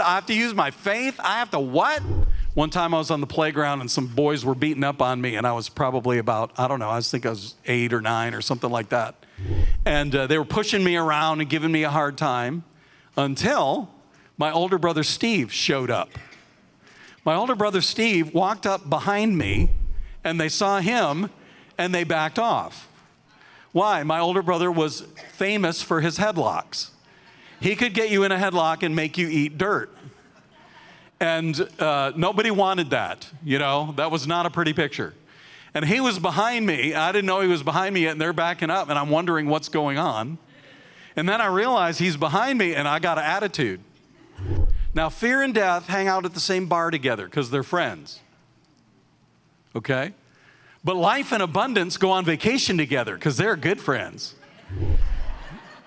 I have to use my faith? I have to what? One time I was on the playground and some boys were beating up on me, and I was probably about, I don't know, I think I was 8 or 9 or something like that. And they were pushing me around and giving me a hard time until my older brother Steve showed up. My older brother Steve walked up behind me, and they saw him, and they backed off. Why? My older brother was famous for his headlocks. He could get you in a headlock and make you eat dirt. And nobody wanted that, you know. That was not a pretty picture. And he was behind me. I didn't know he was behind me yet, and they're backing up, and I'm wondering what's going on. And then I realized he's behind me, and I got an attitude. Now, fear and death hang out at the same bar together because they're friends. Okay? But life and abundance go on vacation together because they're good friends.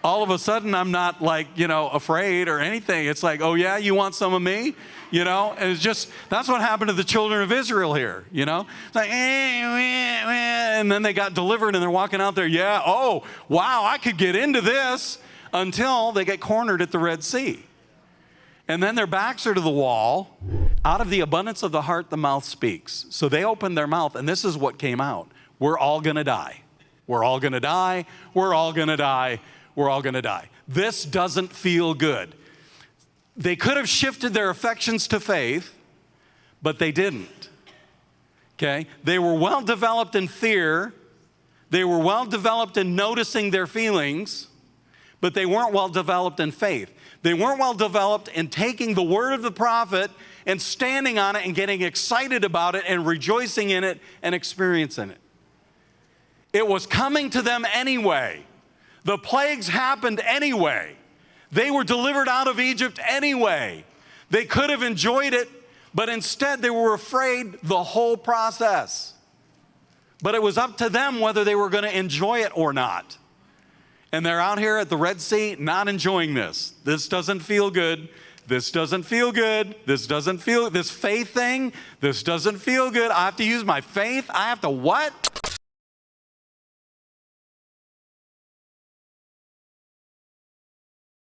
All of a sudden, I'm not like, afraid or anything. It's like, oh yeah, you want some of me? And it's just, that's what happened to the children of Israel here, It's like, and then they got delivered and they're walking out there, yeah, oh, wow, I could get into this, until they get cornered at the Red Sea. And then their backs are to the wall. Out of the abundance of the heart, the mouth speaks. So they opened their mouth, and this is what came out. We're all going to die. We're all going to die. We're all going to die. We're all going to die. This doesn't feel good. They could have shifted their affections to faith, but they didn't. Okay? They were well developed in fear. They were well developed in noticing their feelings, but they weren't well developed in faith. They weren't well developed in taking the word of the prophet and standing on it and getting excited about it and rejoicing in it and experiencing it. It was coming to them anyway. The plagues happened anyway. They were delivered out of Egypt anyway. They could have enjoyed it, but instead they were afraid the whole process. But it was up to them whether they were going to enjoy it or not. And they're out here at the Red Sea not enjoying this. This doesn't feel good. This doesn't feel good. This doesn't feel, this faith thing, this doesn't feel good. I have to use my faith. I have to what?